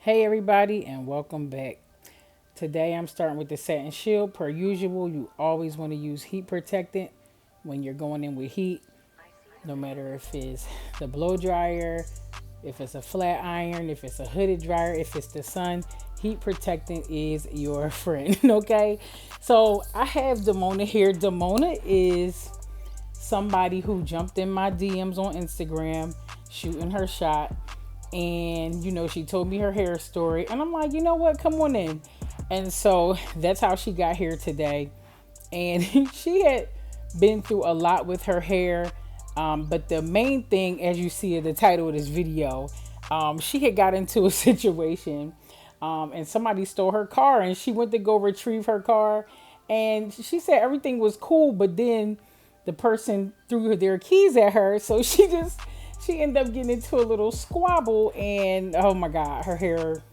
Hey everybody and welcome back. Today I'm starting with the satin shield. Per usual, you always want to use heat protectant when you're going in with heat, no matter if it's the blow dryer, if it's a flat iron, if it's a hooded dryer, if it's the sun. Heat protectant is your friend, okay? So I have Damona here. Damona is somebody who jumped in my DMs on Instagram shooting her shot. And, she told me her hair story. And I'm like, you know what? Come on in. And so that's how she got here today. And she had been through a lot with her hair. But the main thing, as you see in the title of this video, she had got into a situation and somebody stole her car and she went to go retrieve her car. And she said everything was cool, but then the person threw their keys at her. So she ended up getting into a little squabble and oh my God, her hair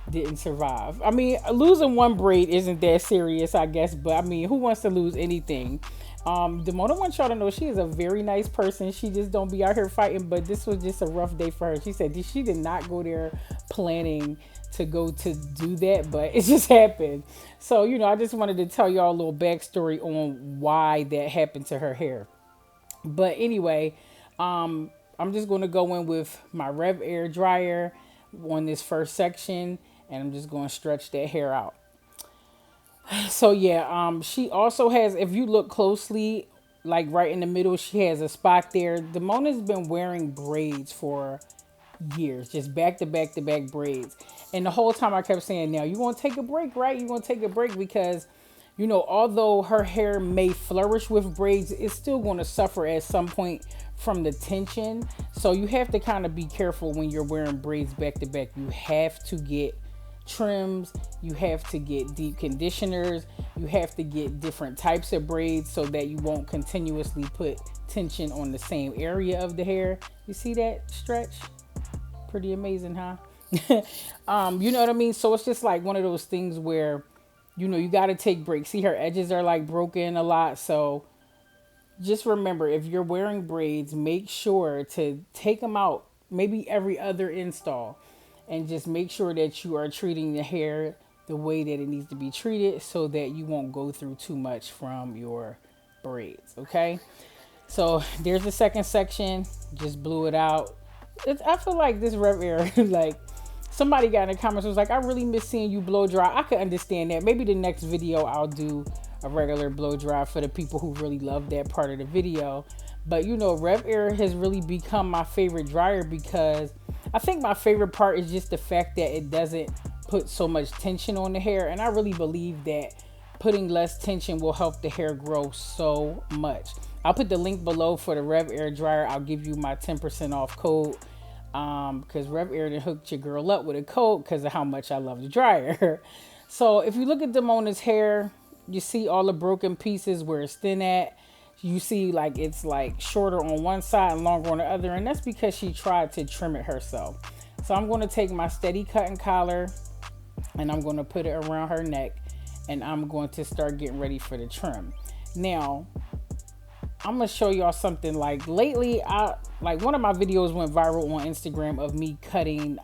didn't survive. I mean, losing one braid isn't that serious, I guess, but I mean, who wants to lose anything? Damona wants y'all to know she is a very nice person. She just don't be out here fighting, but this was just a rough day for her. She said she did not go there planning to go to do that, but it just happened. So, I just wanted to tell y'all a little backstory on why that happened to her hair. But anyway, I'm just going to go in with my Rev Air dryer on this first section, and I'm just going to stretch that hair out. So yeah, she also has, if you look closely, like right in the middle, she has a spot there. Damona's been wearing braids for years, just back to back to back braids. And the whole time I kept saying, now you want to take a break, right? You want to take a break because, although her hair may flourish with braids, it's still going to suffer at some point from the tension. So you have to kind of be careful when you're wearing braids back to back. You have to get trims, you have to get deep conditioners, you have to get different types of braids so that you won't continuously put tension on the same area of the hair. You see that stretch? Pretty amazing, huh? You know what I mean? So it's just like one of those things where, you got to take breaks. See, her edges are like broken a lot. So just remember, if you're wearing braids, make sure to take them out maybe every other install and just make sure that you are treating the hair the way that it needs to be treated so that you won't go through too much from your braids. Okay. So there's the second section. Just blew it out. I feel like this Rev Air, like somebody got in the comments was like, I really miss seeing you blow dry. I could understand that. Maybe the next video I'll do a regular blow dry for the people who really love that part of the video. But Rev Air has really become my favorite dryer because I think my favorite part is just the fact that it doesn't put so much tension on the hair. And I really believe that putting less tension will help the hair grow so much. I'll put the link below for the Rev Air dryer. I'll give you my 10% off code because Rev Air done hooked your girl up with a code because of how much I love the dryer. So if you look at Damona's hair, you see all the broken pieces where it's thin at. You see like it's like shorter on one side and longer on the other, and that's because she tried to trim it herself. So I'm going to take my steady cutting collar and I'm going to put it around her neck and I'm going to start getting ready for the trim. Now I'm gonna show y'all something. Like lately, one of my videos went viral on Instagram of me cutting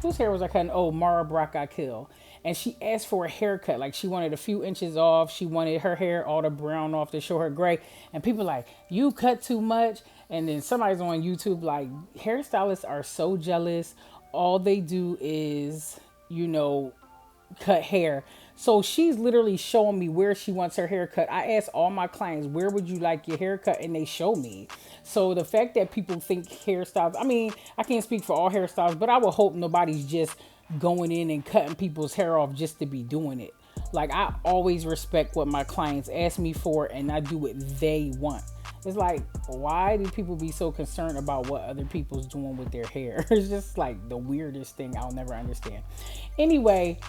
whose hair was I cutting? Oh, Mara Brock I kill. And she asked for a haircut. Like she wanted a few inches off. She wanted her hair all the brown off to show her gray. And people like, you cut too much. And then somebody's on YouTube like, hairstylists are so jealous. All they do is, cut hair. So she's literally showing me where she wants her hair cut. I asked all my clients, where would you like your hair cut? And they show me. So the fact that people think hairstyles, I mean, I can't speak for all hairstyles, but I would hope nobody's just going in and cutting people's hair off just to be doing it. Like I always respect what my clients ask me for and I do what they want. It's like, why do people be so concerned about what other people's doing with their hair? It's just like the weirdest thing I'll never understand. Anyway,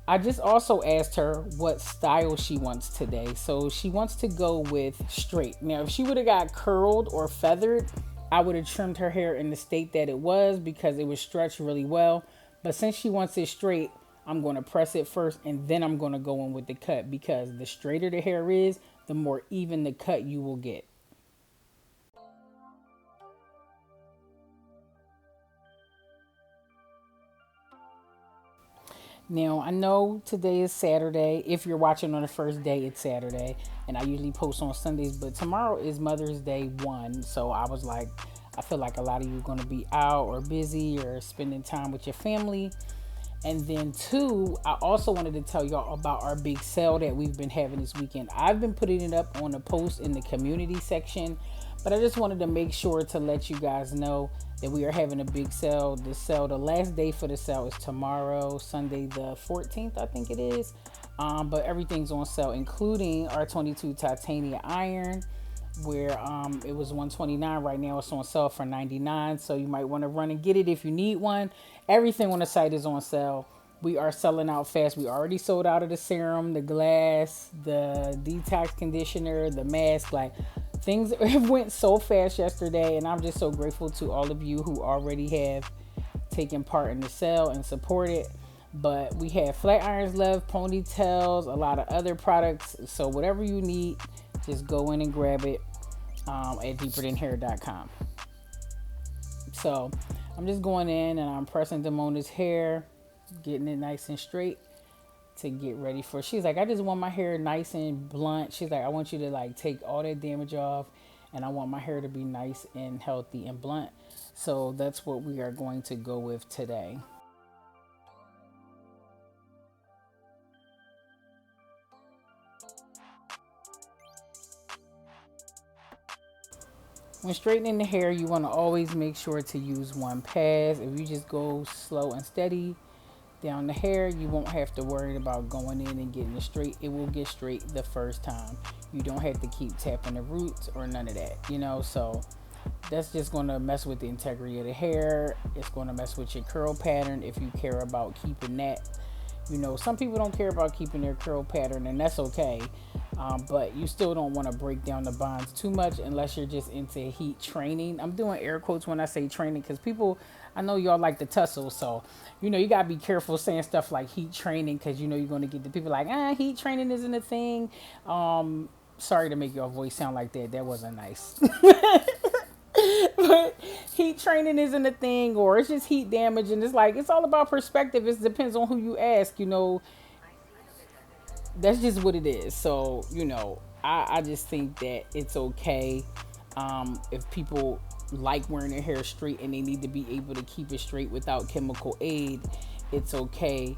I just also asked her what style she wants today. So she wants to go with straight. Now, if she would have got curled or feathered, I would have trimmed her hair in the state that it was because it was stretched really well. But since she wants it straight, I'm going to press it first and then I'm going to go in with the cut because the straighter the hair is, the more even the cut you will get. Now, I know today is Saturday. If you're watching on the first day, it's Saturday. And I usually post on Sundays, but tomorrow is Mother's Day 1. So I was like, I feel like a lot of you are going to be out or busy or spending time with your family. And then, two, I also wanted to tell y'all about our big sale that we've been having this weekend. I've been putting it up on a post in the community section, but I just wanted to make sure to let you guys know that we are having a big sale. The last day for the sale is tomorrow, Sunday the 14th, I think it is. But everything's on sale, including our 22 titanium iron, where it was 129. Right now it's on sale for 99, so you might want to run and get it if you need one. Everything on the site is on sale. We are selling out fast. We already sold out of the serum, the glass, the detox conditioner, the mask. Like, things went so fast yesterday, and I'm just so grateful to all of you who already have taken part in the sale and support it. But we have flat irons left, ponytails, a lot of other products. So whatever you need, just go in and grab it at deeperthanhair.com. So I'm just going in and I'm pressing Damona's hair, getting it nice and straight to get ready for. She's like, I just want my hair nice and blunt. She's like, I want you to like take all that damage off, and I want my hair to be nice and healthy and blunt. So that's what we are going to go with today. When straightening the hair, you want to always make sure to use one pass. If you just go slow and steady down the hair, you won't have to worry about going in and getting it straight. It will get straight the first time. You don't have to keep tapping the roots or none of that. So that's just going to mess with the integrity of the hair. It's going to mess with your curl pattern if you care about keeping that. Some people don't care about keeping their curl pattern, and that's okay. But you still don't want to break down the bonds too much unless you're just into heat training. I'm doing air quotes when I say training because people, I know y'all like to tussle. So, you got to be careful saying stuff like heat training because, you're going to get the people like, heat training isn't a thing. Sorry to make your voice sound like that. That wasn't nice. But heat training isn't a thing, or it's just heat damage, and it's like it's all about perspective. It depends on who you ask. That's just what it is. So I just think that it's okay if people like wearing their hair straight and they need to be able to keep it straight without chemical aid. It's okay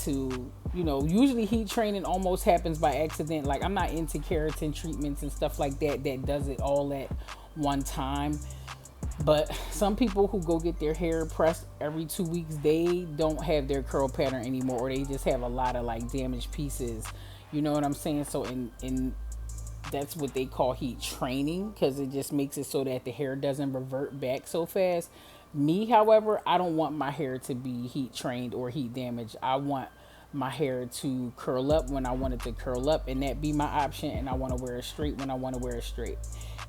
to usually heat training almost happens by accident. Like, I'm not into keratin treatments and stuff like that does it all at one time. But some people who go get their hair pressed every 2 weeks, they don't have their curl pattern anymore, or they just have a lot of like damaged pieces. You know what I'm saying? So in that's what they call heat training, because it just makes it so that the hair doesn't revert back so fast. Me, however, I don't want my hair to be heat trained or heat damaged. I want my hair to curl up when I want it to curl up, and that be my option. And I want to wear it straight when I want to wear it straight.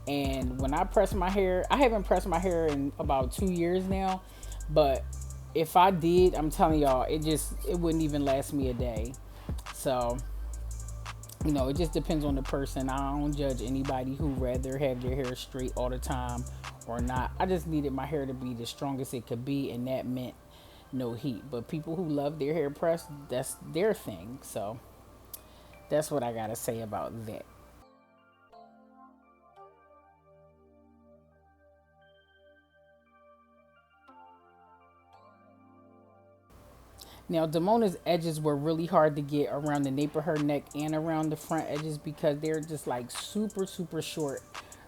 And when I press my hair, I haven't pressed my hair in about 2 years now, but if I did, I'm telling y'all, it wouldn't even last me a day. So it just depends on the person. I don't judge anybody who rather have their hair straight all the time or not. I just needed my hair to be the strongest it could be, and that meant no heat. But people who love their hair pressed, that's their thing. So that's what I gotta say about that. Now, Damona's edges were really hard to get around the nape of her neck and around the front edges because they're just like super, super short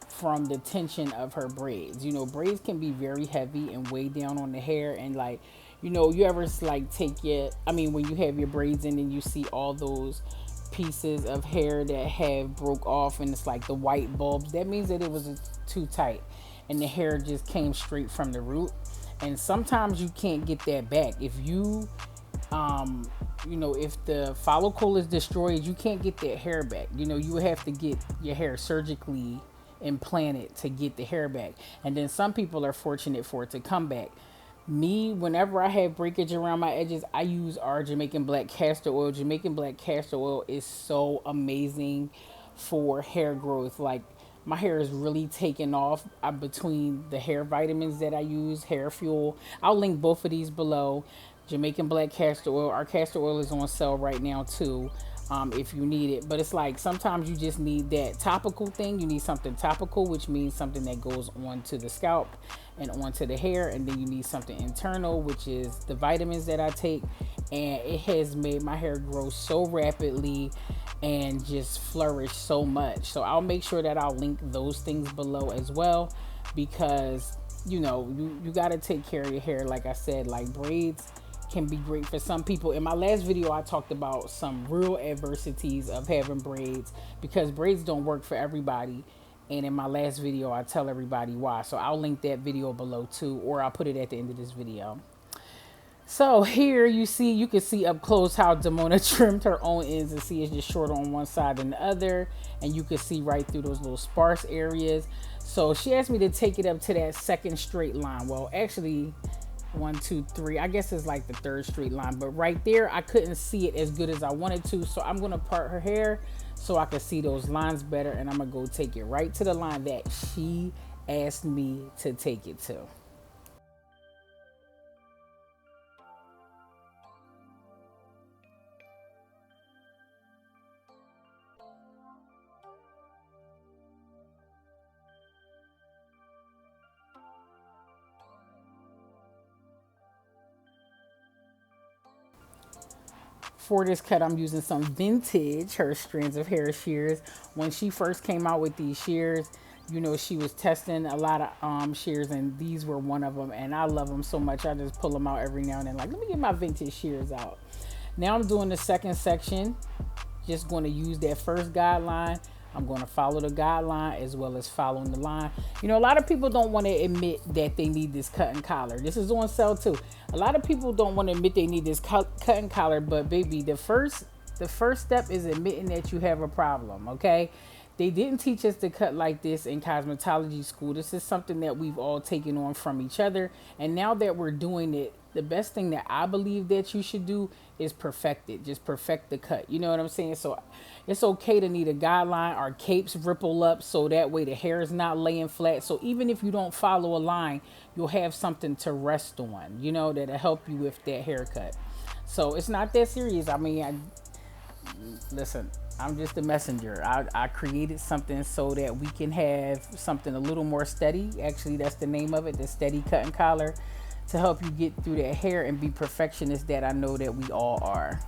from the tension of her braids. Braids can be very heavy and weigh down on the hair. And like, you ever like when you have your braids in and you see all those pieces of hair that have broke off and it's like the white bulbs, that means that it was too tight and the hair just came straight from the root. And sometimes you can't get that back. If the follicle is destroyed, you can't get that hair back. You would have to get your hair surgically implanted to get the hair back. And then some people are fortunate for it to come back. Me, whenever I have breakage around my edges, I use our Jamaican black castor oil. Jamaican black castor oil is so amazing for hair growth. Like, my hair is really taken off between the hair vitamins that I use, hair fuel. I'll link both of these below. Jamaican black castor oil. Our castor oil is on sale right now too, if you need it. But it's like sometimes you just need that topical thing. You need something topical, which means something that goes onto the scalp and onto the hair. And then you need something internal, which is the vitamins that I take. And it has made my hair grow so rapidly and just flourish so much. So I'll make sure that I'll link those things below as well, because you got to take care of your hair. Like I said, like braids can be great for some people. In my last video, I talked about some real adversities of having braids, because braids don't work for everybody. And in my last video, I tell everybody why. So I'll link that video below too, or I'll put it at the end of this video. So here you can see up close how Damona trimmed her own ends, and see it's just shorter on one side than the other. And you can see right through those little sparse areas. So she asked me to take it up to that second straight line. Well, actually, 1, 2, 3, I guess it's like the third straight line, but right there I couldn't see it as good as I wanted to. So I'm gonna part her hair so I can see those lines better, and I'm gonna go take it right to the line that she asked me to take it to. For this cut, I'm using some vintage Her Strands of Hair shears. When she first came out with these shears, she was testing a lot of shears, and these were one of them. And I love them so much, I just pull them out every now and then. Like, let me get my vintage shears out. Now I'm doing the second section. Just going to use that first guideline. I'm going to follow the guideline as well as following the line. A lot of people don't want to admit that they need this cut and collar. This is on sale too. A lot of people don't want to admit they need this cut and collar, but baby, the first step is admitting that you have a problem, okay? They didn't teach us to cut like this in cosmetology school. This is something that we've all taken on from each other. And now that we're doing it, the best thing that I believe that you should do is perfect it. Just perfect the cut. You know what I'm saying? So it's okay to need a guideline. Our capes ripple up so that way the hair is not laying flat. So even if you don't follow a line, you'll have something to rest on, that'll help you with that haircut. So it's not that serious. I mean, listen, I'm just a messenger. I created something so that we can have something a little more steady. Actually, that's the name of it, the steady cut and collar, to help you get through that hair and be perfectionists that I know that we all are.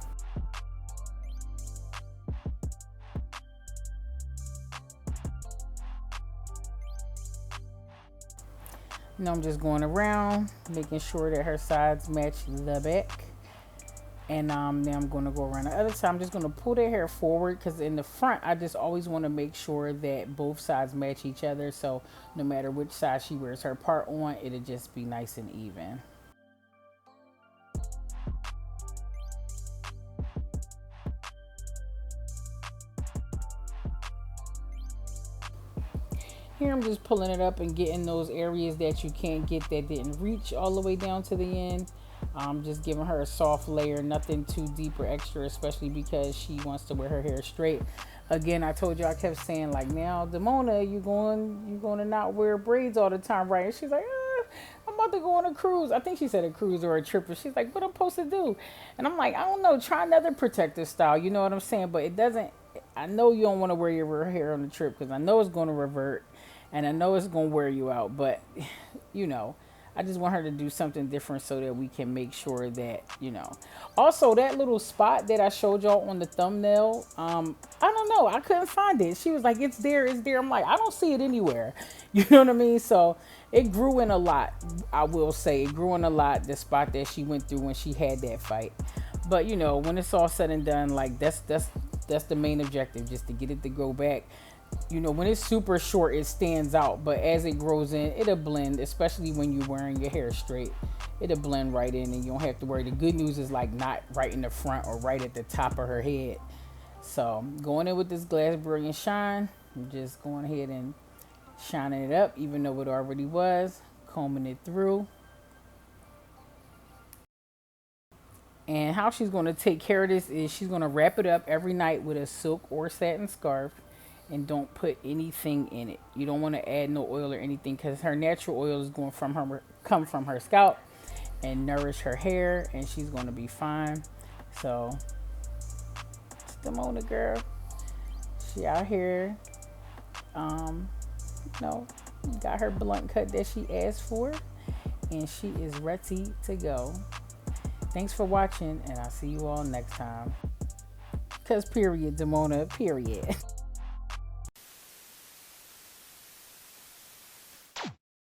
Now I'm just going around, making sure that her sides match the back. And now I'm going to go around the other side. I'm just going to pull their hair forward, because in the front, I just always want to make sure that both sides match each other. So no matter which side she wears her part on, it'll just be nice and even. Here I'm just pulling it up and getting those areas that you can't get, that didn't reach all the way down to the end. Just giving her a soft layer, nothing too deep or extra, especially because she wants to wear her hair straight. Again, I told you, I kept saying like, now Damona, you going to not wear braids all the time, right? And she's like, I'm about to go on a cruise. I think she said a cruise or a trip. And she's like, what I'm supposed to do? And I'm like, I don't know, try another protective style. You know what I'm saying? But it doesn't, I know you don't want to wear your hair on the trip, because I know it's going to revert and I know it's going to wear you out. But, I just want her to do something different so that we can make sure that, Also, that little spot that I showed y'all on the thumbnail, I don't know. I couldn't find it. She was like, it's there, it's there. I'm like, I don't see it anywhere. You know what I mean? So it grew in a lot. I will say it grew in a lot, the spot that she went through when she had that fight. But, when it's all said and done, like that's the main objective, just to get it to go back. When it's super short, it stands out, but as it grows in, it'll blend, especially when you're wearing your hair straight. It'll blend right in, and you don't have to worry. The good news is like not right in the front or right at the top of her head. So going in with this Glass Brilliant Shine, I'm just going ahead and shining it up, even though it already was, combing it through. And how she's going to take care of this is she's going to wrap it up every night with a silk or satin scarf, and don't put anything in it. You don't want to add no oil or anything, because her natural oil is going from her, come from her scalp. and nourish her hair, and she's going to be fine. So, Damona girl, she out here, you know, got her blunt cut that she asked for, and she is ready to go. Thanks for watching, and I'll see you all next time. Cause period, Damona, period.